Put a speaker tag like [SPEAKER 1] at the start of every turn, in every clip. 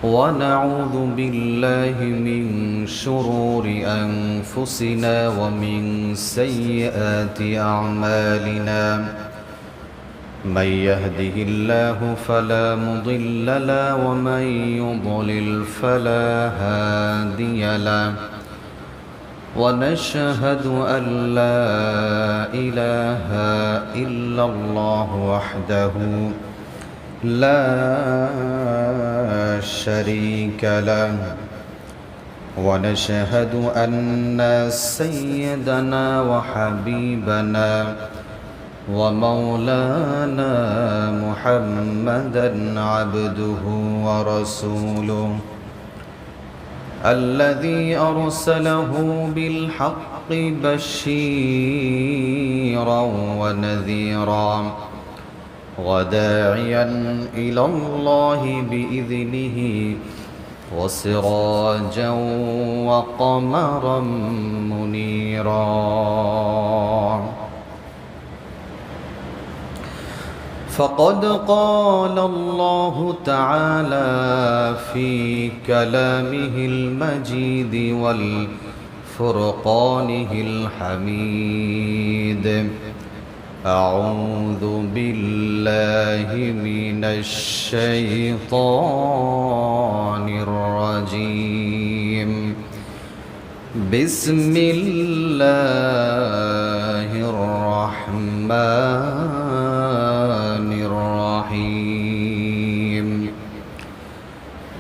[SPEAKER 1] ونعوذ بالله من شرور أنفسنا ومن سيئات أعمالنا. من يهده الله فلا مضل له ومن يضلل فلا هادي له. ونشهد أن لا إله إلا الله وحده لا شريك له. ونشهد أن سيدنا وحبيبنا ومولانا محمدا عبده ورسوله الذي أرسله بالحق بشيرا ونذيرا وداعيا إلى الله بإذنه وسراجا وقمرا منيرا. فقد قال الله تعالى في كلامه المجيد والفرقانه الحميد: أعوذ بالله من الشيطان الرجيم. بسم الله الرحمن الرحيم.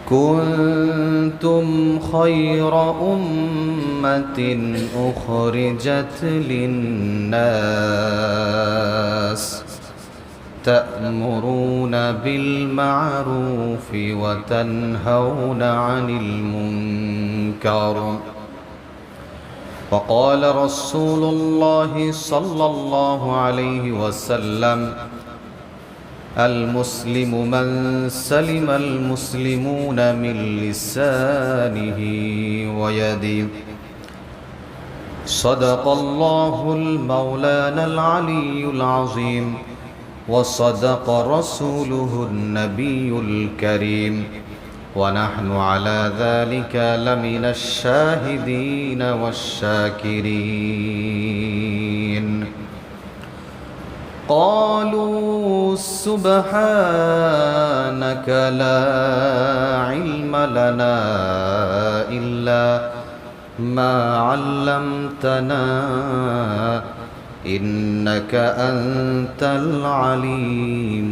[SPEAKER 1] كنتم خير أمة أخرجت للناس تأمرون بالمعروف وتنهون عن المنكر. وقال رسول الله صلى الله عليه وسلم: المسلم من سلم المسلمون من لسانه ويده. صدق الله المولانا العلي العظيم وصدق رسوله النبي الكريم ونحن على ذلك لمن الشاهدين والشاكرين. قالوا سبحانك لا علم لنا إلا ما علمتنا إنك أنت العليم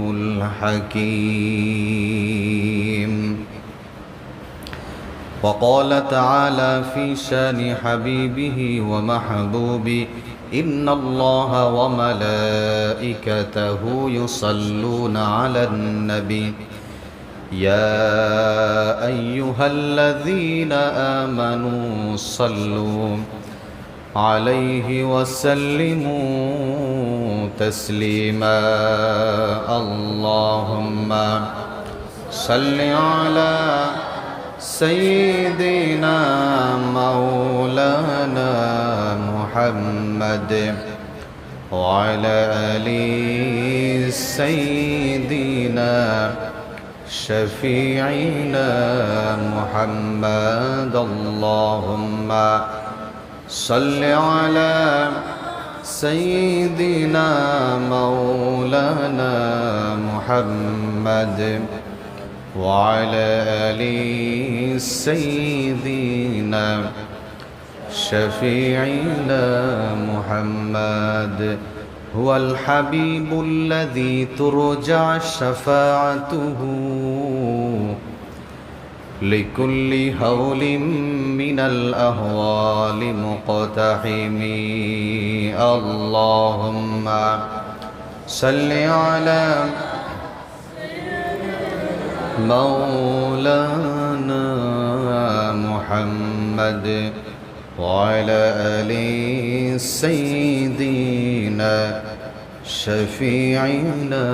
[SPEAKER 1] الحكيم. وقال تعالى في شان حبيبه ومحبوبه: إن الله وملائكته يصلون على النبي يا أيها الذين آمنوا صلوا عليه وسلموا تسليما. اللهم صل على سيدنا مولانا محمد وعلى آل سيدنا شفيعنا محمد. اللهم صل على سيدنا مولانا محمد وعلى آل سيدنا شفيعنا محمد. هو الحبيب الذي ترجى شفاعته لكل هول من الأهوال مقتحم. اللهم صل على مولانا محمد وعلى آل سيدنا شفيعنا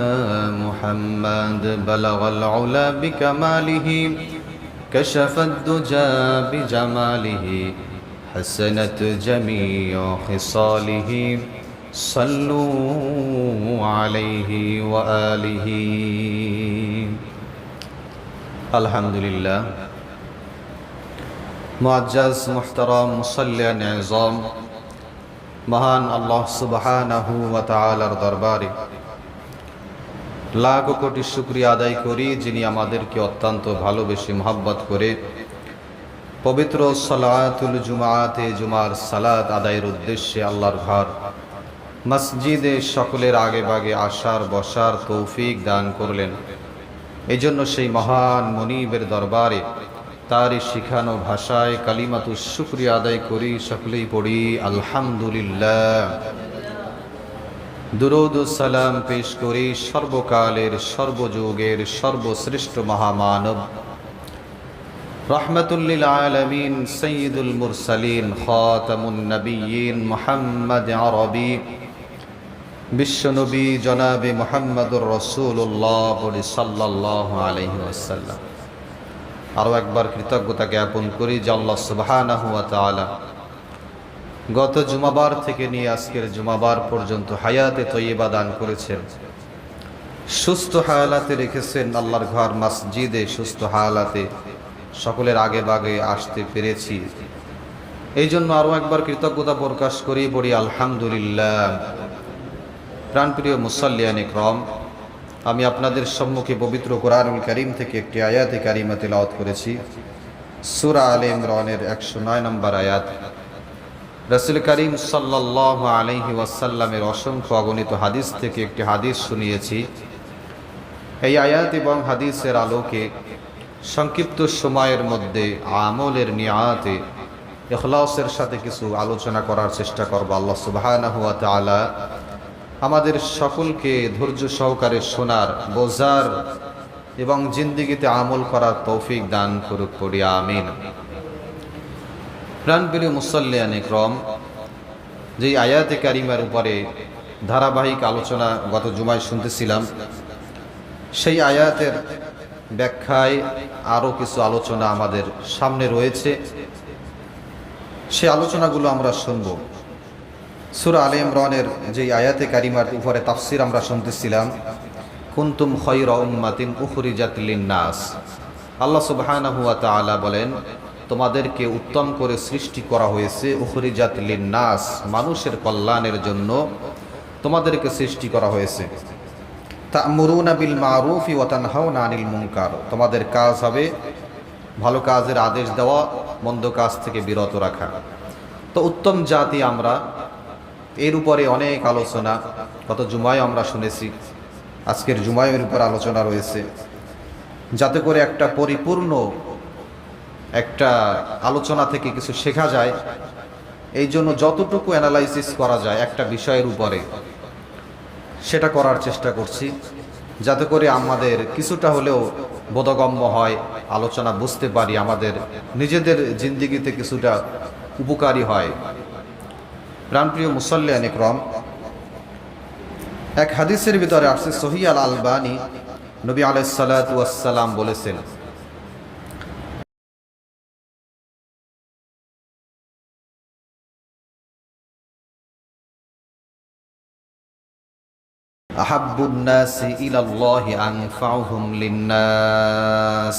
[SPEAKER 1] محمد. بلغ العلا بكماله كشف الدجى بجماله حسنت جميع خصاله. صلوا عليه وآله আলহামদুলিল্লাহ। মুআজ্জাজ মুহতারাম মুসাল্লিয়ান আযম, মহান আল্লাহ সুবহানাহু ওয়া তাআলার দরবারে লাখ কোটি শুকরিয়া আদায় করি, যিনি আমাদেরকে অত্যন্ত ভালোবেসে মহব্বত করে পবিত্র সালাতুল জুমাতে জুমার সালাত আদায়ের উদ্দেশ্যে আল্লাহর ঘর মসজিদে সকলের আগে বাগে আসার বসার তৌফিক দান করলেন। এই জন্য সেই মহান মনিবের দরবারে তারই শিখানো ভাষায় কালিমাতুশ শুকরিয়া আদায় করি, সকলেই পড়ি আলহামদুলিল্লাহ। দুরূদ ও সালাম পেশ করি সর্বকালের সর্বযুগের সর্বশ্রেষ্ঠ মহামানব রাহমাতুল লিল আলামিন সাইয়্যিদুল মুরসালিন খাতামুন নবিয়্যিন মুহাম্মদ আরবি বিশ্বনবী জনাবে মুহাম্মদুর রাসূলুল্লাহ সাল্লাল্লাহু আলাইহি ওয়াসাল্লাম। আরও একবার কৃতজ্ঞতা জ্ঞাপন করি যে আল্লাহ সুবহানাহু ওয়া তাআলা গত জুমাবার থেকে নিয়ে আজকের জুমাবার পর্যন্ত হায়াতে তয়্যিবা দান করেছেন, সুস্থ হালাতে রেখেছেন। আল্লাহর ঘর মসজিদে সুস্থ হালাতে সকলের আগে বাগে আসতে পেরেছি, এই জন্য আরও একবার কৃতজ্ঞতা প্রকাশ করি, পড়ি আলহামদুলিল্লাহ। প্রাণপ্রিয় মুসাল্লিয়ান ইকরাম, আমি আপনাদের সম্মুখে পবিত্র কোরআনুল কারীম থেকে একটি আয়াতে কারিমা তেলাওয়াত করেছি, সূরা আলে ইমরানের 109 নম্বর আয়াত। রাসূল করিম সাল্লাল্লাহু আলাইহি ওয়াসাল্লামের অসংখ্য অগণিত হাদিস থেকে একটি হাদিস শুনিয়েছি। এই আয়াত এবং হাদিসের আলোকে সংক্ষিপ্ত সময়ের মধ্যে আমলের নিয়াতে ইখলাসের সাথে কিছু আলোচনা করার চেষ্টা করব। আল্লাহ সুবহানাহু ওয়া তাআলা আমাদের সকলকে ধৈর্য সহকারে শোনার, বোঝার এবং জিন্দেগিতে আমল করার তৌফিক দান করুক, পড়ি আমিন। প্রাণপ্রিয় মুসাল্লিয়ান ইকরাম, যেই আয়াতে কারিমার উপরে ধারাবাহিক আলোচনা গত জুমায় শুনতেছিলাম, সেই আয়াতের ব্যাখ্যায় আরও কিছু আলোচনা আমাদের সামনে রয়েছে, সেই আলোচনাগুলো আমরা শুনব। সূরা আলে ইমরানের যেই আয়াতে কারিমার উপরে তাফসির আমরা শুনতেছিলাম, কুনতুম খায়রা উম্মাতিন উখরিজাত লিন-নাস। আল্লাহ সুবহানাহু ওয়া তাআলা বলেন, তোমাদেরকে উত্তম করে সৃষ্টি করা হয়েছে, উখরিজাত লিন-নাস, মানুষের কল্যাণের জন্য তোমাদেরকে সৃষ্টি করা হয়েছে। তা'মুরুনা বিল মারুফি ওয়া তানহাউনা আনিল মুনকার, তোমাদের কাজ হবে ভালো কাজের আদেশ দেওয়া, মন্দ কাজ থেকে বিরত রাখা। তো উত্তম জাতি আমরা, এর উপরে অনেক আলোচনা গত জুমায় আমরা শুনেছি, আজকের জুমায় এর উপর আলোচনা রয়েছে, যাতে করে একটা পরিপূর্ণ একটা আলোচনা থেকে কিছু শেখা যায়। এই জন্য যতটুকু অ্যানালাইসিস করা যায় একটা বিষয়ের উপরে সেটা করার চেষ্টা করছি, যাতে করে আমাদের কিছুটা হলেও বোধগম্য হয়, আলোচনা বুঝতে পারি, আমাদের নিজেদের জিন্দেগিতে কিছুটা উপকারী হয়। প্রাণপ্রিয় মুসাল্লিয়ান ইকরাম, এক হাদিসের ভিতরে আসছে, সহিহ আল আলবানী নবী আলাইহিস সালাতু ওয়াস সালাম বলেছেন, আহাব্বুন নাসি ইলাল্লাহি আনফাউহুম লিন-নাস।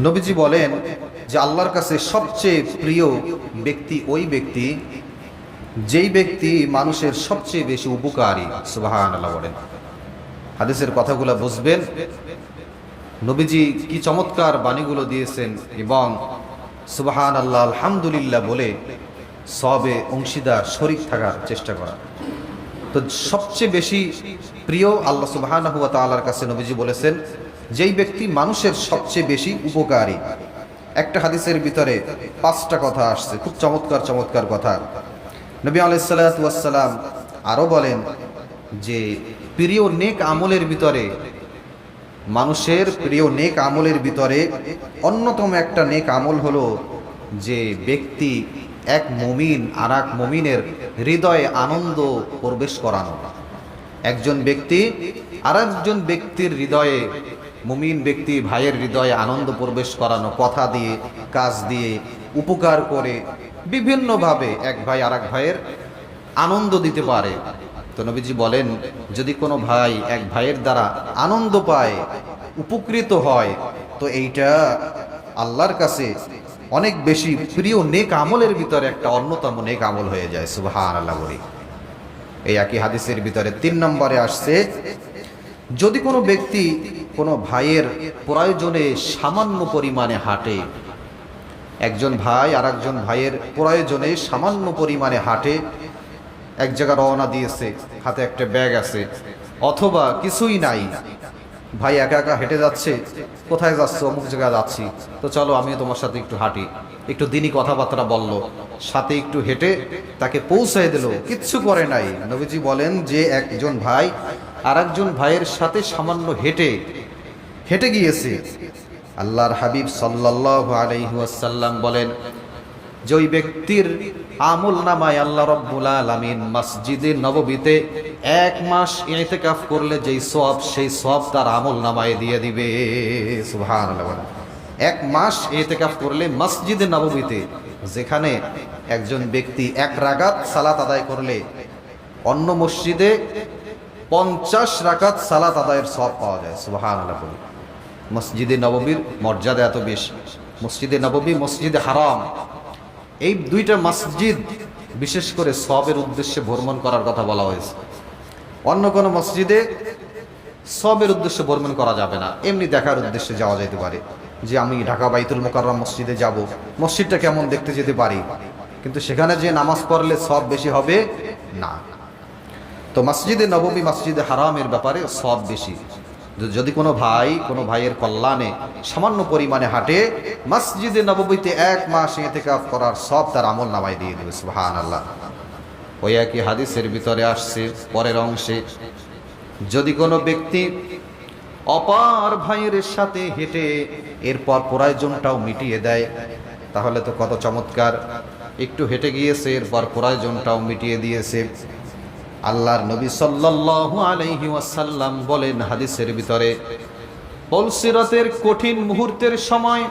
[SPEAKER 1] নবীজি বলেন যে আল্লাহর কাছে সবচেয়ে প্রিয় ব্যক্তি ওই ব্যক্তি যেই ব্যক্তি মানুষের সবচেয়ে বেশি উপকারী। সুবহানাল্লাহ বলেন। হাদিসের কথাগুলো বুঝবেন, নবীজি কি চমৎকার বাণীগুলো দিয়েছেন, এবং সুবহানাল্লাহ আলহামদুলিল্লাহ বলে সবে অংশীদার শরীক থাকার চেষ্টা করা। তো সবচেয়ে বেশি প্রিয় আল্লাহ সুবহানাহু ওয়া তাআলার কাছে নবীজি বলেছেন যেই ব্যক্তি মানুষের সবচেয়ে বেশি উপকারী। একটা হাদিসের ভিতরে 5টা কথা আসছে, খুব চমৎকার চমৎকার কথা। নবী আলাইহিস সালাতু ওয়াস সালাম আরও বলেন যে প্রিয় নেক আমলের ভিতরে, মানুষের প্রিয় নেক আমলের ভিতরে অন্যতম একটা নেক আমল হলো যে ব্যক্তি এক মুমিন আর এক মুমিনের হৃদয়ে আনন্দ প্রবেশ করানো। একজন ব্যক্তি আর একজন ব্যক্তির হৃদয়ে, মুমিন ব্যক্তি ভাইয়ের হৃদয়ে আনন্দ প্রবেশ করানো, কথা দিয়ে, কাজ দিয়ে, উপকার করে, বিভিন্নভাবে এক ভাই আর এক ভাইয়ের আনন্দ দিতে পারে। তো নবীজি বলেন, যদি কোনো ভাই এক ভাইয়ের দ্বারা আনন্দ পায়, উপকৃত হয়, তো এইটা আল্লাহর কাছে অনেক বেশি প্রিয় নেক আমলের ভিতরে একটা অন্যতম নেক আমল হয়ে যায়। সুবহানাল্লাহ বলি। এই একই হাদিসের ভিতরে 3 নম্বরে আসছে, যদি কোনো ব্যক্তি কোনো ভাইয়ের প্রয়োজনে সামান্য পরিমাণে হাঁটে, একজন ভাই আর একজন ভাইয়ের প্রয়োজনে সামান্য পরিমাণে হাঁটে, এক জায়গা রওনা দিয়েছে, হাতে একটা ব্যাগ আছে, অথবা কিছুই নাই, ভাই একা একা হেঁটে যাচ্ছে, কোথায় যাচ্ছে, অমুক জায়গায় যাচ্ছি, তো চলো আমিও তোমার সাথে একটু হাঁটি, একটু দিনই কথাবার্তা বলল, সাথে একটু হেঁটে তাকে পৌঁছায় দিল, কিচ্ছু করে নাই। নবীজি বলেন যে একজন ভাই আর একজন ভাইয়ের সাথে সামান্য হেঁটে হেঁটে গিয়েছে, আল্লাহর হাবিব সাল্লাল্লাহু আলাইহি ওয়াসাল্লাম বলেন যে ওই ব্যক্তির আমল নামায় আল্লাহ রাব্বুল আলামিন মসজিদে নববীতে 1 মাস ইতিকাফ করলে যেই সওয়াব, সেই সওয়াব তার আমল নামায় দিয়ে দিবে। সুবহানাল্লাহ। 1 মাস ইতিকাফ করলে মসজিদে নববীতে, যেখানে একজন ব্যক্তি 1 রাকাত সালাত আদায় করলে অন্য মসজিদে 50 রাকাত সালাত আদায়ের সওয়াব পাওয়া যায়। সুবহানাল্লাহ। মসজিদে নববীর মর্যাদা এত বেশি। মসজিদে নববী, মসজিদে হারাম, এই দুইটা মসজিদ বিশেষ করে সওয়াবের উদ্দেশ্যে ভ্রমণ করার কথা বলা হয়েছে। অন্য কোনো মসজিদে সওয়াবের উদ্দেশ্যে ভ্রমণ করা যাবে না, এমনি দেখার উদ্দেশ্যে যাওয়া যেতে পারে, যে আমি ঢাকা বাইতুল মুকাররম মসজিদে যাব, মসজিদটা কেমন দেখতে যেতে পারি, কিন্তু সেখানে যে নামাজ পড়লে সওয়াব বেশি হবে না। তো মসজিদে নববী, মসজিদে হারামের ব্যাপারে সওয়াব বেশি। যদি কোনো ভাই কোনো ভাইয়ের কল্যাণে সামান্য পরিমাণে হাঁটে, মসজিদে নববীতে 1 মাস ইতিকাফ করার সব তার আমল নামায় দিয়ে দেবে। সুবহানাল্লাহ। ওই একই হাদিসের ভিতরে আসছে পরের অংশে, যদি কোনো ব্যক্তি অপার ভাইয়ের সাথে হেঁটে এরপর প্রয়োজনটাও মিটিয়ে দেয়, তাহলে তো কত চমৎকার। একটু হেঁটে গিয়েছে, এরপর প্রয়োজনটাও মিটিয়ে দিয়েছে। আল্লাহর নবী সাল্লাল্লাহু আলাইহি ওয়াসাল্লাম বলেন হাদিসের ভিতরে, পুলসিরাতের কঠিন মুহূর্তের সময়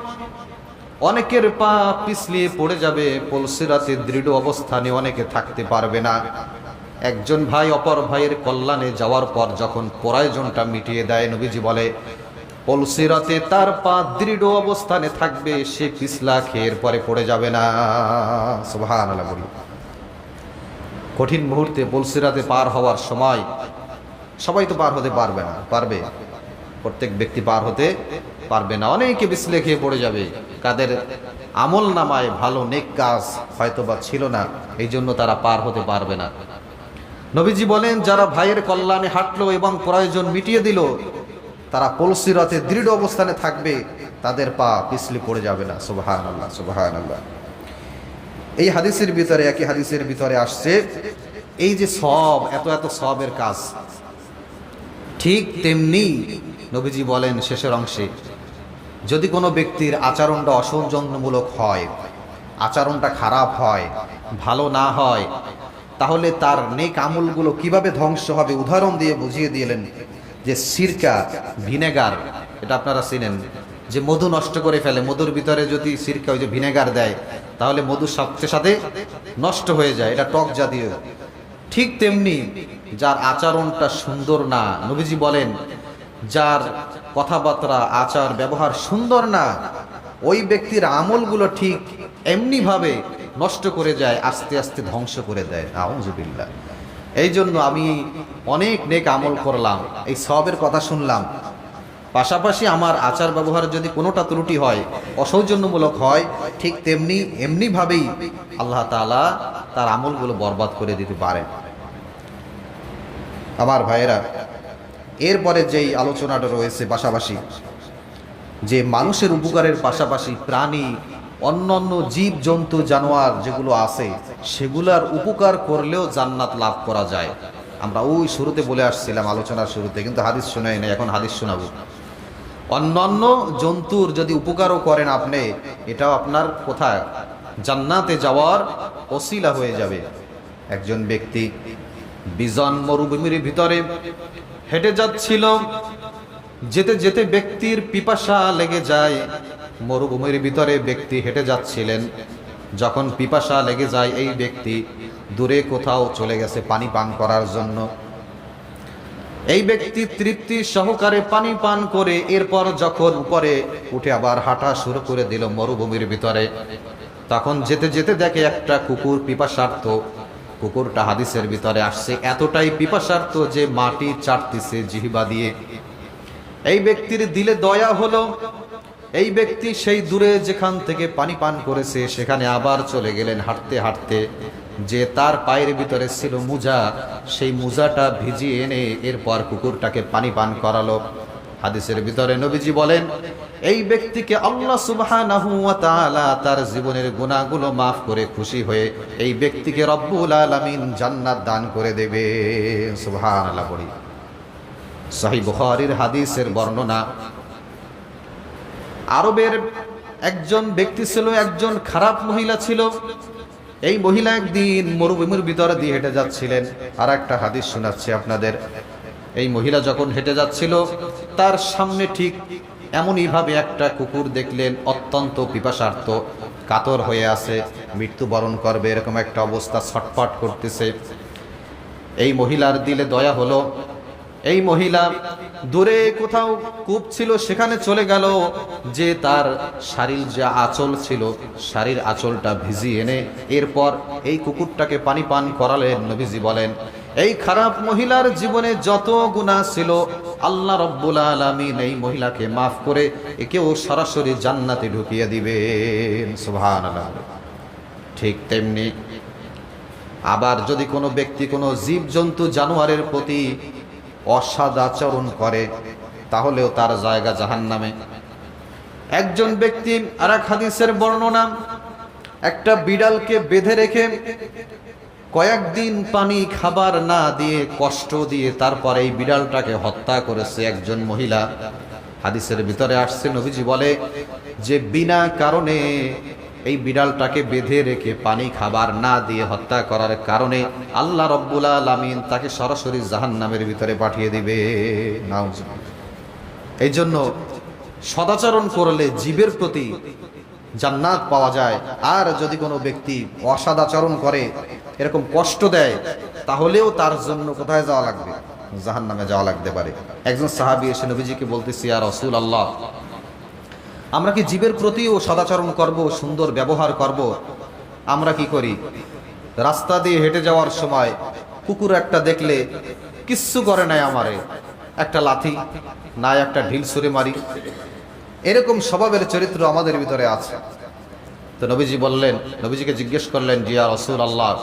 [SPEAKER 1] অনেকের পা পিছলিয়ে পড়ে যাবে, পুলসিরাতের দৃঢ় অবস্থানে অনেকে থাকতে পারবে না। একজন ভাই অপর ভাইয়ের কল্যাণে যাওয়ার পর যখন প্রয়োজনটা মিটিয়ে দেয়, নবীজি বলে পুলসিরাতে তার পা দৃঢ় অবস্থানে থাকবে, সে পিছলা খেয়ে পরে পড়ে যাবে না। সুবহানাল্লাহ বলি। কঠিন মুহূর্তে পুলসিরাতে পার হওয়ার সময় সবাই তো পার হতে পারবে না, পারবে? প্রত্যেক ব্যক্তি পার হতে পারবে না, অনেকে পিছলে খেয়ে পড়ে যাবে, কাদের আমল নামায় ভালো নেক কাজ হয়তোবা ছিল না, এই জন্য তারা পার হতে পারবে না। নবীজি বলেন যারা ভাইয়ের কল্যাণে হাঁটলো এবং প্রয়োজন মিটিয়ে দিল, তারা পুলসিরাতে দৃঢ় অবস্থানে থাকবে, তাদের পা পিছলে পড়ে যাবে না। সুবহানাল্লাহ, সুবহানাল্লাহ। এই হাদিসের ভিতরে, একই হাদিসের ভিতরে আসছে, এই যে সওয়াব, এত এত সওয়াবের কাজ, ঠিক তেমনি নবীজি বলেন শেষের অংশে, যদি কোনো ব্যক্তির আচরণটা অসৌজন্যমূলক হয়, আচরণটা খারাপ হয়, ভালো না হয়, তাহলে তার নেক আমলগুলো কিভাবে ধ্বংস হবে উদাহরণ দিয়ে বুঝিয়ে দিলেন যে সিরকা, ভিনেগার, এটা আপনারা চিনেন, যে মধু নষ্ট করে ফেলে, মধুর ভিতরে যদি সিরকা, ওই যে ভিনেগার দেয়, তাহলে মধু সাথে সাথে নষ্ট হয়ে যায়, এটা টক জাতীয়। ঠিক তেমনি যার আচরণটা সুন্দর না, নবীজি বলেন যার কথাবার্তা, আচার ব্যবহার সুন্দর না, ওই ব্যক্তির আমলগুলো ঠিক এমনিভাবে নষ্ট করে যায়, আস্তে আস্তে ধ্বংস করে দেয়। আউযুবিল্লাহ। এই জন্য আমি অনেক নেক আমল করলাম, এই সওয়াবের কথা শুনলাম, পাশাপাশি আমার আচার ব্যবহার যদি কোনোটা ত্রুটি হয়, অসৌজন্যমূলক হয়, ঠিক তেমনি এমনিভাবেই আল্লাহ তাআলা তার আমলগুলো বরবাদ করে দিতে পারেন। আমার ভাইয়েরা, এরপরে যেই আলোচনাটা রয়েছে পাশাপাশি, যে মানুষের উপকারের পাশাপাশি প্রাণী, অন্যান্য জীব জন্তু জানোয়ার যেগুলো আছে, সেগুলার উপকার করলেও জান্নাত লাভ করা যায়। আমরা ওই শুরুতে বলে আসছিলাম, আলোচনার শুরুতে, কিন্তু হাদিস শোনাই না, এখন হাদিস শোনাবো। অন্যান্য জন্তুর যদি উপকারও করেন আপনি, এটাও আপনার কোথায় জান্নাতে যাওয়ার ওসিলা হয়ে যাবে। একজন ব্যক্তি বিজন মরুভূমির ভিতরে হেঁটে যাচ্ছিল, যেতে যেতে ব্যক্তির পিপাসা লেগে যায়। মরুভূমির ভিতরে ব্যক্তি হেঁটে যাচ্ছিলেন, যখন পিপাসা লেগে যায়, এই ব্যক্তি দূরে কোথাও চলে গেছে পানি পান করার জন্য। এই ব্যক্তি তৃপ্তি সহকারে পানি পান করে এরপর যখন উপরে উঠে আবার হাঁটা শুরু করে দিল মরুভূমির ভিতরে, তখন যেতে যেতে দেখে একটা কুকুর পিপাসার্থ। কুকুরটা হাদিসের ভিতরে আসছে এতটাই পিপাসার্থ যে মাটি চাটতেছে জিহ্বা দিয়ে। এই ব্যক্তির দিলে দয়া হলো। এই ব্যক্তি সেই দূরে যেখান থেকে পানি পান করেছে সেখানে আবার চলে গেলেন হাঁটতে হাঁটতে। যে তার পায়ের ভিতরে ছিল মুজা, সেই মুজাটা ভিজিয়ে এনে এরপর কুকুরটাকে পানি পান করালো। হাদিসের ভিতরে নবীজি বলেন, এই ব্যক্তিকে আল্লাহ সুবহানাহু ওয়া তাআলা তার জীবনের গুনাহগুলো মাফ করে খুশি হয়ে এই ব্যক্তিকে রব্বুল আলামিন জান্নাত দান করে দেবে। সুবহানাল্লাহ। পড়ি সহিহ বুখারীর হাদিসের বর্ণনা। আরবের একজন ব্যক্তি ছিল, একজন খারাপ মহিলা ছিল। এই মহিলা একদিন মরুভূমির ভিতরে দিয়ে হেঁটে যাচ্ছিলেন। আর একটা হাদিস শোনাচ্ছি আপনাদের। এই মহিলা যখন হেঁটে যাচ্ছিল, তার সামনে ঠিক এমনইভাবে একটা কুকুর দেখলেন, অত্যন্ত পিপাসার্থ, কাতর হয়ে আছে, মৃত্যুবরণ করবে এরকম একটা অবস্থা, ছটফট করতেছে। এই মহিলার দিলে দয়া হলো। এই মহিলা দূরে কোথাও কূপ ছিল সেখানে চলে গেল, যে তার শাড়ির যে আঁচল ছিল শাড়ির আঁচলটা ভিজিয়ে এনে এরপর এই কুকুরটাকে পানি পান করালেন। নবীজি বলেন, এই খারাপ মহিলার জীবনে যত গুনাহ ছিল আল্লাহ রব্বুল আলামিন এই মহিলাকে মাফ করে একেও সরাসরি জান্নাতে ঢুকিয়ে দিবেন। সুবহানাল্লাহ। ঠিক তেমনি আবার যদি কোনো ব্যক্তি কোনো জীবজন্তু জানোয়ারের প্রতি অসদাচরণ করে তাহলেও তার জায়গা জাহান্নামে। একজন ব্যক্তি আর এক হাদিসের বর্ণনা, একটা বিড়ালকে বেঁধে রেখে কয়েকদিন পানি খাবার না দিয়ে কষ্ট দিয়ে তারপর এই বিড়ালটাকে হত্যা করেছে একজন মহিলা। হাদিসের ভিতরে আসছে, নবীজি বলে যে বিনা কারণে এই বিড়ালটাকে বেঁধে রেখে পানি খাবার না দিয়ে হত্যা করার কারণে আল্লাহ রব্বুল আলামিন তাকে সরাসরি জাহান্নামের ভিতরে পাঠিয়ে দিবে। এই জন্য সদাচরণ করলে জীবের প্রতি জান্নাত পাওয়া যায়। আর যদি কোনো ব্যক্তি অসদাচরণ করে, এরকম কষ্ট দেয়, তাহলেও তার জন্য কোথায় যাওয়া লাগবে? জাহান্নামে যাওয়া লাগতে পারে। একজন সাহাবী এসে নবীজিকে বলতেছে, ইয়া রাসূলুল্লাহ, আমরা কি জীবের প্রতিও সদাচরণ করব, সুন্দর ব্যবহার করব? আমরা কি করি? রাস্তা দিয়ে হেঁটে যাওয়ার সময় কুকুর একটা দেখলে কিচ্ছু করে নাই, আমারে একটা লাথি না একটা ঢিল ছুঁড়ে মারি, এরকম স্বভাবের চরিত্র আমাদের ভিতরে আছে। তো নবীজি বললেন, নবীজিকে জিজ্ঞেস করলেন, ইয়া রাসূলুল্লাহ,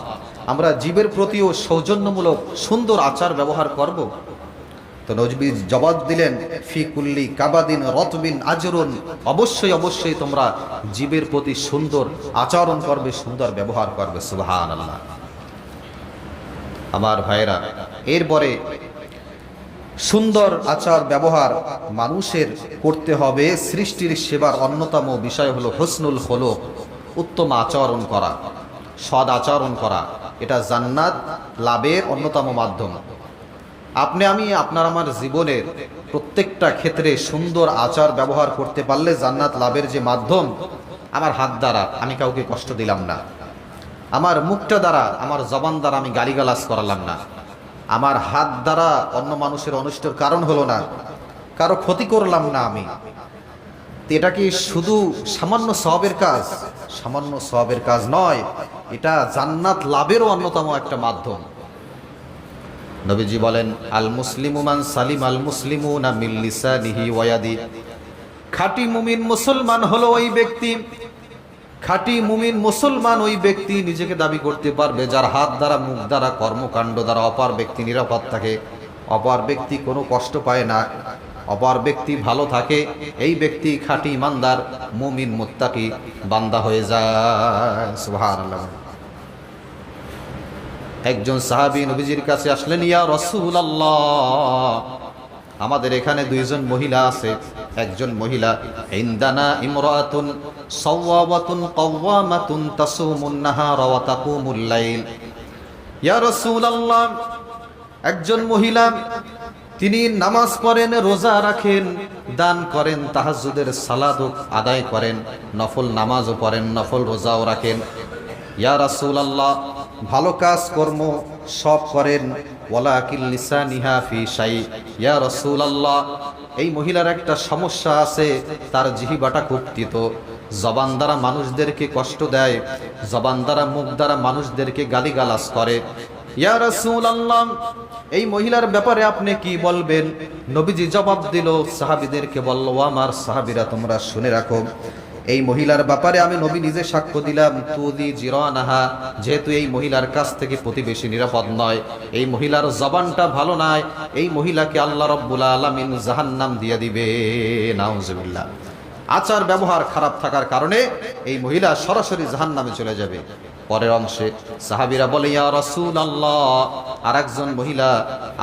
[SPEAKER 1] আমরা জীবের প্রতিও সৌজন্যমূলক সুন্দর আচার ব্যবহার করব? তো নবী জবাব দিলেন, ফি কুল্লি কাবাদিন রতবিন আজরুন, অবশ্যই অবশ্যই তোমরা জীবের প্রতি সুন্দর আচরণ করবে, সুন্দর ব্যবহার করবে। সুবহানাল্লাহ। আমার ভাইরা, এরপরে সুন্দর আচার ব্যবহার মানুষের করতে হবে। সৃষ্টির সেবার অন্যতম বিষয় হলো হুসনুল খুলুক, উত্তম আচরণ করা, সদ আচরণ করা। এটা জান্নাত লাভের অন্যতম মাধ্যম। আপনি আমি আপনার আমার জীবনের প্রত্যেকটা ক্ষেত্রে সুন্দর আচার ব্যবহার করতে পারলে জান্নাত লাভের যে মাধ্যম, আমার হাত দ্বারা আমি কাউকে কষ্ট দিলাম না, আমার মুখটা দ্বারা, আমার জবান দ্বারা আমি গালিগালাজ করালাম না, আমার হাত দ্বারা অন্য মানুষের অনিষ্টর কারণ হলো না, কারো ক্ষতি করলাম না আমি, এটা কি শুধু সামান্য সওয়াবের কাজ? সামান্য সওয়াবের কাজ নয়, এটা জান্নাত লাভেরও অন্যতম একটা মাধ্যম। নবীজি বলেন, আল মুসলিমু মান সালিম আল মুসলিমুনা মিন লিসানিহি ওয়া ইয়াদি। খাঁটি মুমিন মুসলমান হলো ওই ব্যক্তি, খাঁটি মুমিন মুসলমান ওই ব্যক্তি নিজেকে দাবি করতে পারবে যার হাত দ্বারা, মুখ দ্বারা, কর্মকাণ্ড দ্বারা অপর ব্যক্তি নিরাপদ থাকে, অপর ব্যক্তি কোনো কষ্ট পায় না, অপর ব্যক্তি ভালো থাকে। এই ব্যক্তি খাঁটি ইমানদার মুমিন মুত্তাকি বান্দা হয়ে যায়। সুবহানাল্লাহ। একজন সাহাবী নবীজির কাছে আসলেন, ইয়া রাসূলুল্লাহ, আমাদের এখানে দুইজন মহিলা আছে। একজন মহিলা, ইনদানা ইমরাতুন সাওয়াবাতুন কাওয়ামাতুন তাসুমুন নাহারা ওয়া তাকুমুল লাইল। ইয়া রাসূলুল্লাহ, একজন মহিলা, তিনি নামাজ পড়েন, রোজা রাখেন, দান করেন, তাহাজ্জুদের সালাত আদায় করেন, নফল নামাজও পড়েন, নফল রোজাও রাখেন। ইয়া রাসূলুল্লাহ, ভালো কাজ কর্ম সব করেন। ওয়ালাকিল লিসানিহা ফি শাই, ইয়া রাসূলুল্লাহ, এই মহিলার একটা সমস্যা আছে, তার জিহ্বাটা খুব তিতো, জবান দ্বারা মানুষদেরকে কষ্ট দেয়, জবান দ্বারা মুখ দ্বারা মানুষদেরকে গালিগালাজ করে। ইয়া রাসূলুল্লাহ, এই মহিলার ব্যাপারে আপনি কি বলবেন? নবীজি জবাব দিল, সাহাবীদেরকে বলল, আমার সাহাবীরা তোমরা শুনে রাখো, এই মহিলার ব্যাপারে আমি নবী নিজে সাক্ষ্য দিলাম, তুদি জিরানাহা, যেহেতু এই মহিলার কাছ থেকে প্রতিবেশী নিরাপদ নয়, এই মহিলার জবানটা ভালো নয়, এই মহিলাকে আল্লাহ রাব্বুল আলামিন জাহান্নাম দিয়ে দিবে। নাউজুবিল্লাহ। আচার ব্যবহার খারাপ থাকার কারণে এই মহিলা সরাসরি জাহান্নামে চলে যাবে। পরের অংশে সাহাবীরা বলে, ইয়া রাসূলুল্লাহ, আরেকজন মহিলা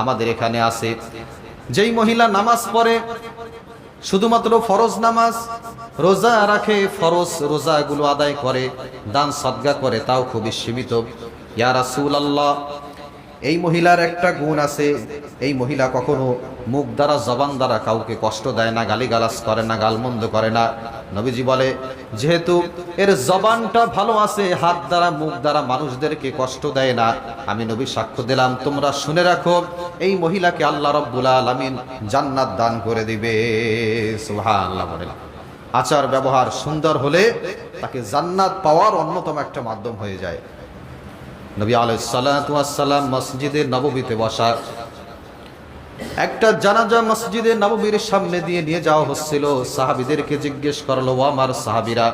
[SPEAKER 1] আমাদের এখানে আছে, যেই মহিলা নামাজ পড়ে, শুধুমাত্র ফরজ নামাজ, রোজা রাখে, ফরজ রোজাগুলো আদায় করে, দান সদকা করে, তাও খুবই সীমিত। ইয়া রাসূলুল্লাহ, এই মহিলার একটা গুণ আছে, এই মহিলা কখনো মুখ দ্বারা জবান দ্বারা কাউকে কষ্ট দেয় না, গালিগালাজ করে না, গালমন্দ করে না। নবীজি বলে, যেহেতু এর জবানটা ভালো আছে, হাত দ্বারা মুখ দ্বারা মানুষদেরকে কষ্ট দেয় না, আমি নবী সাক্ষ্য দিলাম, তোমরা শুনে রাখো, এই মহিলাকে আল্লাহ রাব্বুল আলামিন জান্নাত দান করে দিবে। সুবহানাল্লাহ। বলেন, আচার ব্যবহার সুন্দর হলে তাকে জান্নাত পাওয়ার অন্যতম একটা মাধ্যম হয়ে যায়। নবী আলাইহিস সালাতু ওয়াস সালাম মসজিদে নববীতে বসা, একটা জানাজা মসজিদে নববীর সামনে দিয়ে নিয়ে যাওয়া হচ্ছিল। সাহাবীদেরকে জিজ্ঞেস করলো, ও আমার সাহাবীরা,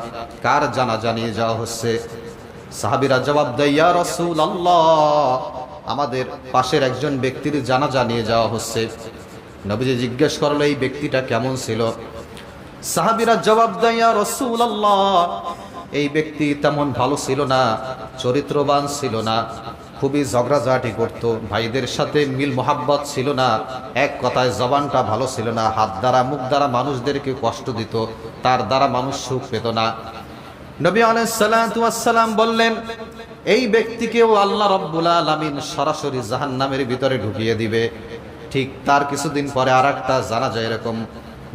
[SPEAKER 1] কার জানাজা নিয়ে যাওয়া হচ্ছে? সাহাবীরা জবাব দেয়, ইয়া রাসূলুল্লাহ, আমাদের পাশের একজন ব্যক্তির জানাজা নিয়ে যাওয়া হচ্ছে। নবীজি জিজ্ঞেস করলো, এই ব্যক্তিটা কেমন ছিল? সাহাবীরা জবাব দেয়, ইয়া রাসূলুল্লাহ, এই ব্যক্তি তেমন ভালো ছিল না, চরিত্রবান ছিল না, খুবই ঝগড়াঝাটি করত, ভাইদের সাথে মিল মোহাব্বত ছিল না, এক কথায় জবানটা ভালো ছিল না, হাত দ্বারা মুখ দ্বারা মানুষদেরকে কষ্ট দিত, তার দ্বারা মানুষ সুখ পেত না। নবী আলাইহিস সালাতু ওয়াস সালাম বললেন, এই ব্যক্তিকেও আল্লাহ রাব্বুল আলামিন সরাসরি জাহান্নামের ভিতরে ঢুকিয়ে দিবে। ঠিক তার কিছুদিন পরে আরেকটা জানাজা এরকম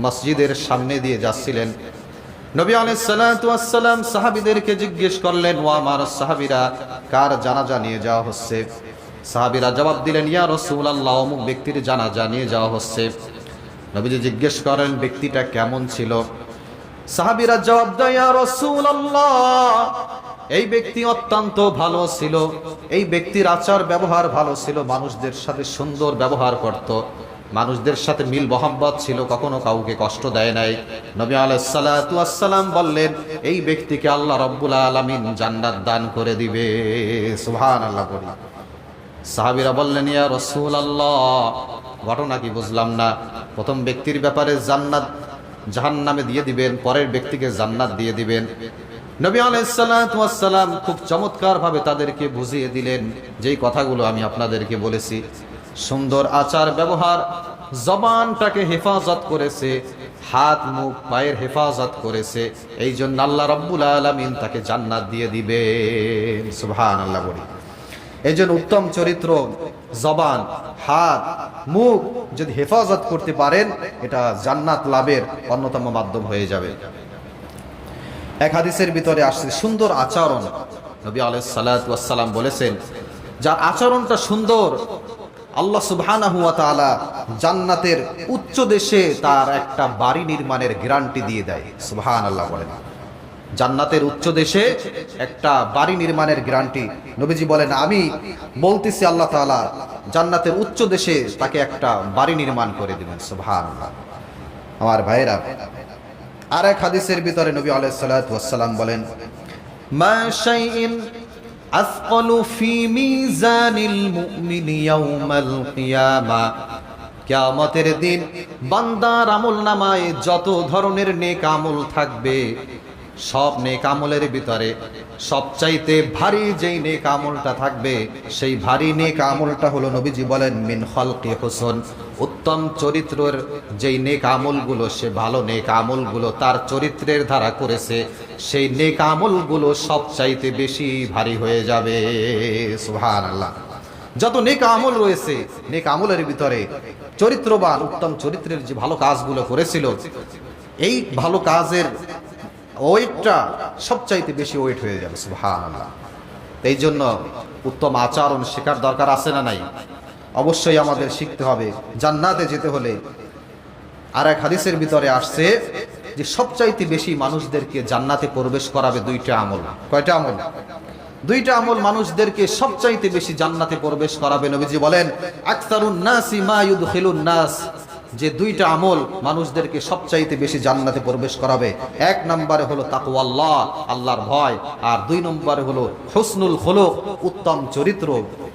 [SPEAKER 1] মসজিদের সামনে দিয়ে যাচ্ছিলেন। নবী আলাইহিস সালাতু ওয়াস সালাম সাহাবীদেরকে জিজ্ঞেস করলেন, ও আমার সাহাবীরা, কার জানাজা নিয়ে যাওয়া হচ্ছে? সাহাবীরা জবাব দিলেন, ইয়া রাসূলুল্লাহ, অমুক ব্যক্তির জানাজা নিয়ে যাওয়া হচ্ছে। নবীজি জিজ্ঞেস করেন, ব্যক্তিটা কেমন ছিল? সাহাবীরা জবাব দেয়, ইয়া রাসূলুল্লাহ, এই ব্যক্তি অত্যন্ত ভালো ছিল, এই ব্যক্তির আচার ব্যবহার ভালো ছিল, মানুষদের সাথে সুন্দর ব্যবহার করত, মানুষদের সাথে মিল মোহাব্বত ছিল, কখনো কাউকে কষ্ট দেয় নাই। নবী আলাইহিস সালাতু ওয়াস সালাম বললেন, এই ব্যক্তিকে আল্লাহ রাব্বুল আলামিন জান্নাত দান করে দিবে। সুবহানাল্লাহ। বলি, সাহাবীরা বললেন, ইয়া রাসূলুল্লাহ, ঘটনা কি বুঝলাম না, প্রথম ব্যক্তির ব্যাপারে জান্নাত জাহান্নামে দিয়ে দিবেন, পরের ব্যক্তিকে জান্নাত দিয়ে দিবেন। নবী আলাইহিস সালাতু ওয়াস সালাম খুব চমৎকার ভাবে তাদেরকে বুঝিয়ে দিলেন, যেই কথাগুলো আমি আপনাদেরকে বলেছি, সুন্দর আচার ব্যবহার, জবানটাকে হেফাজত করেছে, হাত মুখ পায়ের হেফাজত করেছে, এই জন্য আল্লাহ রাব্বুল আলামিন তাকে জান্নাত দিয়ে দিবেন। সুবহানাল্লাহ। বলি, এই জন্য উত্তম চরিত্র, জবান, হাত, মুখ যদি হেফাজত করতে পারেন, এটা জান্নাত লাভের অন্যতম মাধ্যম হয়ে যাবে। এক হাদিসের ভিতরে আসছে সুন্দর আচরণ। নবী আলাইহিস সালাতু ওয়াস সালাম বলেছেন, যার আচরণটা সুন্দর, আল্লাহ সুবহানাহু ওয়া তাআলা জান্নাতের উচ্চ দেশে তার একটা বাড়ি নির্মাণের গ্যারান্টি দিয়ে দেয়। সুবহানাল্লাহ। বলেন, জান্নাতের উচ্চ দেশে একটা বাড়ি নির্মাণের গ্যারান্টি। নবীজি বলেন, আমি বলতেছি আল্লাহ তাআলা জান্নাতের উচ্চ দেশে তাকে একটা বাড়ি নির্মাণ করে দিবেন। সুবহানাল্লাহ। আমার ভাইরা, আর এক হাদিসের ভিতরে নবী আলাইহিস সালাতু ওয়াস সালাম বলেন, মা শাইইন আসকালু ফি মিজানিল মুমিনি ইয়াউমাল কিয়ামা, কিয়ামতের দিন বান্দার আমলনামায় যত ধরনের নেক আমল থাকবে, সব নেক আমলের ভিতরে সবচাইতে ভারী যেই নেক আমলটা থাকবে, সেই ভারী নেক আমলটা হলো, নবীজি বলেন, মিন খালকি হুসন, উত্তম চরিত্রের যেই নেক আমলগুলো, সে ভালো নেক আমলগুলো তার চরিত্রের দ্বারা করেছে, সেই নেক আমলগুলো সবচাইতে বেশি ভারী হয়ে যাবে। সুবহানাল্লাহ। যত নেক আমল রয়েছে, নেক আমলের ভিতরে চরিত্রবান, উত্তম চরিত্রের যে ভালো কাজগুলো করেছিল, এই ভালো কাজের ওয়েটটা সবচাইতে বেশি ওয়েট হয়ে যাবে। সুবহানাল্লাহ। এই জন্য উত্তম আচরণ শেখার দরকার আছে না নাই? অবশ্যই আমাদের শিখতে হবে। জান্নাতে যেতে হলে আর এক হাদিসের ভিতরে আসছে যে সবচাইতে বেশি মানুষদেরকে জান্নাতে প্রবেশ করাবে দুইটা আমল। কয়টা আমল? দুইটা আমল মানুষদেরকে সবচাইতে বেশি জান্নাতে প্রবেশ করাবে। নবীজি বলেন আকসারুন নাসি মা ইউদখিলুন নাস, যে দুইটা আমল মানুষদেরকে সবচাইতে বেশি জান্নাতে প্রবেশ করাবে। এক নম্বরে হলো তাকওয়াল্লাহ, আল্লাহর ভয়, আর দুই নম্বরে হলো হুসনুল খুলুক, উত্তম চরিত্র।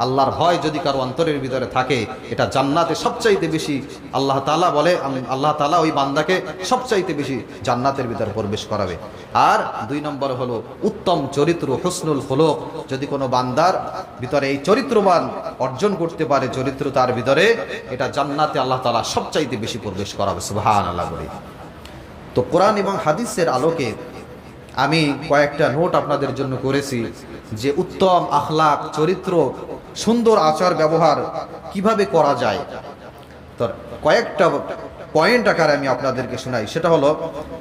[SPEAKER 1] আল্লাহর ভয় যদি কারো অন্তরের ভিতরে থাকে, এটা জান্নাতে সবচাইতে বেশি আল্লাহ তাআলা বলে, আল্লাহ তাআলা ওই বান্দাকে সবচাইতে বেশি জান্নাতের ভিতরে প্রবেশ করাবে। আর দুই নম্বরে হলো উত্তম চরিত্র, হুসনুল খুলুক। যদি কোনো বান্দার ভিতরে এই চরিত্রবান অর্জন করতে পারে, চরিত্র তার ভিতরে, এটা জান্নাতে আল্লাহ তাআলা সবচাইতে বেশি প্রবেশ করাবে। সুবহানাল্লাহ বলি। তো কোরআন এবং হাদিসের আলোকে আমি কয়েকটা নোট আপনাদের জন্য করেছি যে উত্তম আখলাক, চরিত্র, সুন্দর আচার ব্যবহার কিভাবে করা যায়। তো কয়েকটা পয়েন্ট আকারে আমি আপনাদেরকে শোনাই। সেটা হলো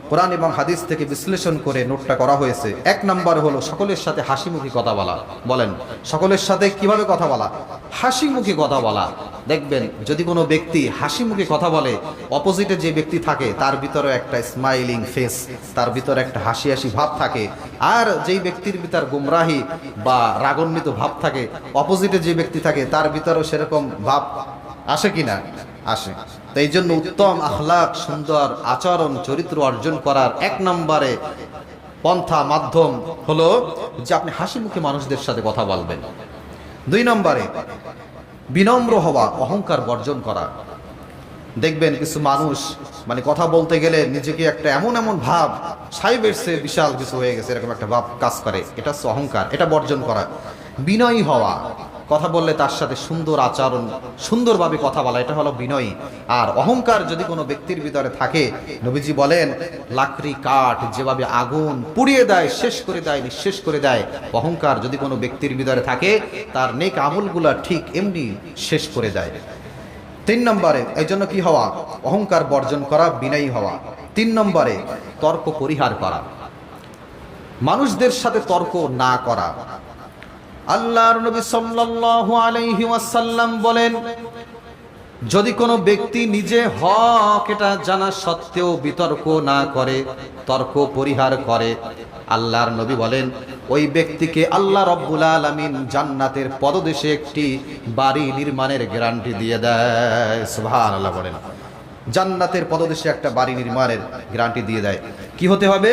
[SPEAKER 1] কোরআন এবং হাদিস থেকে বিশ্লেষণ করে নোটটা করা হয়েছে। এক নম্বর হলো সকলের সাথে হাসি মুখে কথা বলা। বলেন সকলের সাথে কিভাবে কথা বলা? হাসি মুখে কথা বলা। দেখবেন যদি কোনো ব্যক্তি হাসি মুখে কথা বলে, অপোজিটে যে ব্যক্তি থাকে তার ভিতরে একটা স্মাইলিং ফেস, তার ভিতরে একটা হাসি হাসি ভাব থাকে। আর যেই ব্যক্তির ভিতর গুমরাহি বা রাগান্বিত ভাব থাকে, অপোজিটে যে ব্যক্তি থাকে তার ভিতরেও সেরকম ভাব আসে কিনা? আসে। তো এই জন্য উত্তম আখলাক, সুন্দর আচরণ, চরিত্র অর্জন করার এক নম্বরে পন্থা, মাধ্যম হলো যে আপনি হাসি মুখে মানুষদের সাথে কথা বলবেন। দুই নম্বরে বিনম্র হওয়া, অহংকার বর্জন করা। দেখবেন কিছু মানুষ মানে কথা বলতে গেলে নিজেকে একটা এমন এমন ভাব, সাহেবের সে বিশাল কিছু হয়ে গেছে এরকম একটা ভাব কাজ করে, এটা হচ্ছে অহংকার। এটা বর্জন করা। বিনয়ী হওয়া, কথা বললে তার সাথে সুন্দর আচরণ, সুন্দরভাবে কথা বলা, এটা হলো বিনয়ী। আর অহংকার যদি কোনো ব্যক্তির ভিতরে থাকে, নবীজি বলেন লাকড়ি কাঠ যেভাবে আগুন পুড়িয়ে দেয়, শেষ করে দেয়, নিঃশেষ করে দেয়, অহংকার যদি কোনো ব্যক্তির ভিতরে থাকে তার নেক আমলগুলা ঠিক এমনি শেষ করে দেয়। তিন নম্বরে এই জন্য কি হওয়া? অহংকার বর্জন করা, বিনয়ী হওয়া। তিন নম্বরে তর্ক পরিহার করা, মানুষদের সাথে তর্ক না করা। আল্লাহর নবী সাল্লাল্লাহু আলাইহি ওয়াসাল্লাম বলেন যদি কোনো ব্যক্তি নিজে হক এটা জানা সত্ত্বেও বিতর্ক না করে, তর্ক পরিহার করে, আল্লাহর নবী বলেন ওই ব্যক্তিকে আল্লাহ রাব্বুল আলামিন জান্নাতের পদদেশে একটি বাড়ি নির্মাণের গ্যারান্টি দিয়ে দেয়। সুবহানাল্লাহ বলেন। জান্নাতের পদদেশে একটা বাড়ি নির্মাণের গ্যারান্টি দিয়ে দেয়। কি হতে হবে?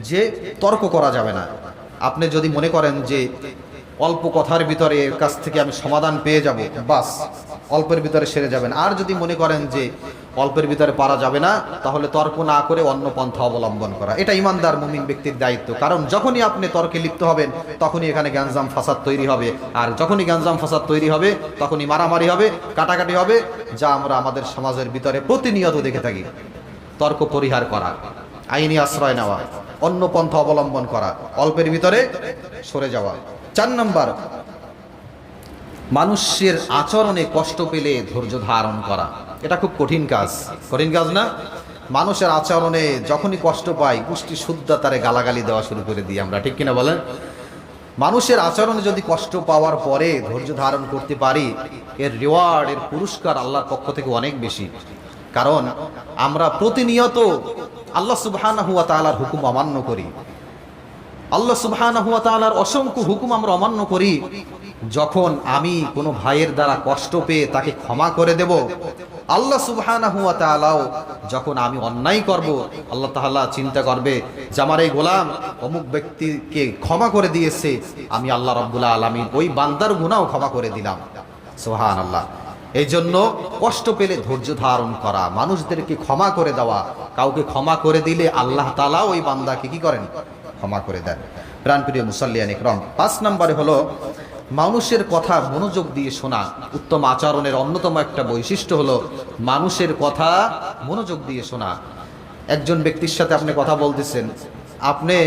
[SPEAKER 1] যে তর্ক করা যাবে না। আপনি যদি মনে করেন যে অল্প কথার ভিতরে এর কাছ থেকে আমি সমাধান পেয়ে যাব, বাস অল্পের ভিতরে সেরে যাবেন। আর যদি মনে করেন যে অল্পের ভিতরে পারা যাবে না, তাহলে তর্ক না করে অন্য পন্থা অবলম্বন করা। এটা ইমানদার মুমিন ব্যক্তির দায়িত্ব। কারণ যখনই আপনি তর্কে লিপ্ত হবেন তখনই এখানে গ্যাঞ্জাম ফাসাদ তৈরি হবে। আর যখনই গ্যাঞ্জাম ফাসাদ তৈরি হবে তখনই মারামারি হবে, কাটাকাটি হবে, যা আমরা আমাদের সমাজের ভিতরে প্রতিনিয়ত দেখে থাকি। তর্ক পরিহার করা, আইনি আশ্রয় নেওয়া, অন্য পন্থা অবলম্বন করা, অল্পের ভিতরে সরে যাওয়া। 4 নম্বর মানুষের আচরণে কষ্ট পেলে ধৈর্য ধারণ করা। এটা খুব কঠিন কাজ। কঠিন কাজ না? মানুষের আচরণে যখনই কষ্ট পাই পুষ্টি শুদ্ধা তারে গালাগালি দেওয়া শুরু করে দিই আমরা, ঠিক কিনা বলেন? মানুষের আচরণে যদি কষ্ট পাওয়ার পরে ধৈর্য ধারণ করতে পারি, এর রিওয়ার্ড, এর পুরস্কার আল্লাহর পক্ষ থেকে অনেক বেশি। কারণ আমরা প্রতিনিয়ত আল্লাহ সুবহানাহু ওয়া তাআলার হুকুম অমান্য করি। আল্লাহ সুবহানাহু ওয়া তাআলার অসংখ্য হুকুম আমরা অমান্য করি। যখন আমি কোনো ভাইয়ের দ্বারা কষ্ট পেয়ে তাকে ক্ষমা করে দেব, আল্লাহ সুবহানাহু ওয়া তাআলাও যখন আমি অন্যায় করব, আল্লাহ তাআলা চিন্তা করবে যে আমার এই গোলাম অমুক ব্যক্তিকে ক্ষমা করে দিয়েছে, আমি আল্লাহ রাব্বুল আলামিন ওই বান্দার গুনাহ ক্ষমা করে দিলাম। সুবহানাল্লাহ। এই জন্য কষ্ট পেলে ধৈর্য ধারণ করা, মানুষদেরকে ক্ষমা করে দেওয়া। কাউকে ক্ষমা করে দিলে আল্লাহ তাআলা ওই বান্দাকে কি করেন? ক্ষমা করে দেন। প্রাণপ্রিয় মুসাল্লিয়ান ইকরাম, 5 নম্বরে হলো মানুষের কথা মনোযোগ দিয়ে শোনা। উত্তম আচরণের অন্যতম একটা বৈশিষ্ট্য হলো মানুষের কথা মনোযোগ দিয়ে শোনা। একজন ব্যক্তির সাথে আপনি কথা বলতেছেন, আপনি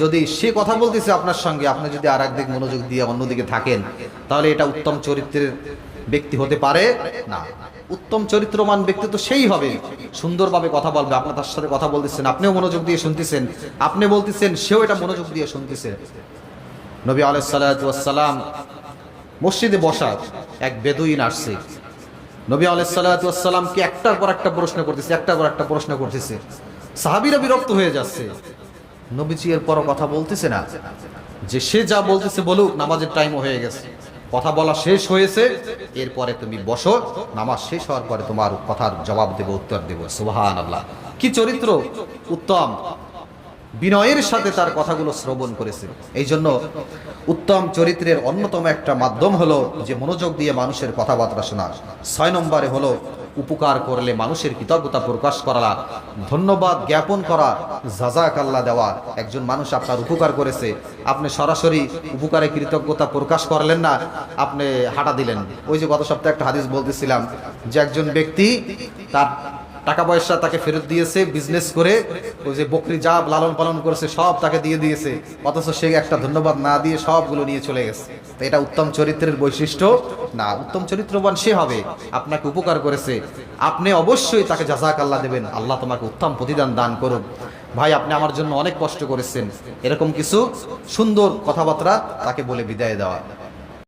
[SPEAKER 1] যদি সে কথা বলতেছে আপনার সঙ্গে, আপনি যদি আর একদিক মনোযোগ দিয়ে অন্যদিকে থাকেন, তাহলে এটা উত্তম চরিত্রের ব্যক্তি হতে পারে না। উত্তম চরিত্রমান ব্যক্তি তো সেই হবে সুন্দরভাবে কথা বলবে। আপনি তার সাথে কথা বলতেছেন, আপনিও মনোযোগ দিয়ে শুনতেছেন, আপনি বলতেছেন, সেও এটা মনোযোগ দিয়ে শুনতেছে। নবী আলাইহিস সালাতু ওয়াস সালাম মসজিদে বসা, এক বেদুইন আসছে, নবী আলাইহিস সালাতু ওয়াস সালামকে একটার পর একটা প্রশ্ন করতেছে, একটার পর একটা প্রশ্ন করতেছে। সাহাবীরা বিরক্ত হয়ে যাচ্ছে, নবীজি এর পরও কথা বলতেছে না, যে সে যা বলতেছে বলুক, নামাজের টাইমও হয়ে গেছে, কথা বলা শেষ হয়েছে, এরপরে তুমি বসো, নামাজ শেষ হওয়ার পরে তোমার কথার জবাব দেব, উত্তর দেব। সুবহানাল্লাহ, কি চরিত্র উত্তম, বিনয়ের সাথে তার কথাগুলো শ্রবণ করেছে। এই জন্য উত্তম চরিত্রের অন্যতম একটা মাধ্যম হলো যে মনোযোগ দিয়ে মানুষের কথাবার্তা শোনা। 6 নম্বরে হলো উপকার করলে মানুষের কৃতজ্ঞতা প্রকাশ করা, ধন্যবাদ জ্ঞাপন করা, জাযাকাল্লাহ দেওয়া। একজন মানুষ আপনার উপকার করেছে, আপনি সরাসরি উপকারে কৃতজ্ঞতা প্রকাশ করলেন না, আপনি হাঁটা দিলেন। ওই যে গত সপ্তাহে একটা হাদিস বলতেছিলাম যে একজন ব্যক্তি তার টাকা পয়সা তাকে ফেরত দিয়েছে, বিজনেস করে ওই যে বকরি যা লালন পালন করেছে সব তাকে দিয়ে দিয়েছে, অথচ সে একটা ধন্যবাদ না দিয়ে সবগুলো নিয়ে চলে গেছে। তো এটা উত্তম চরিত্রের বৈশিষ্ট্য না। উত্তম চরিত্রবান সে হবে, আপনাকে উপকার করেছে, আপনি অবশ্যই তাকে জাযাকাল্লাহ দেবেন, আল্লাহ তোমাকে উত্তম প্রতিদান দান করুন, ভাই আপনি আমার জন্য অনেক কষ্ট করেছেন, এরকম কিছু সুন্দর কথাবার্তা তাকে বলে বিদায় দেওয়া।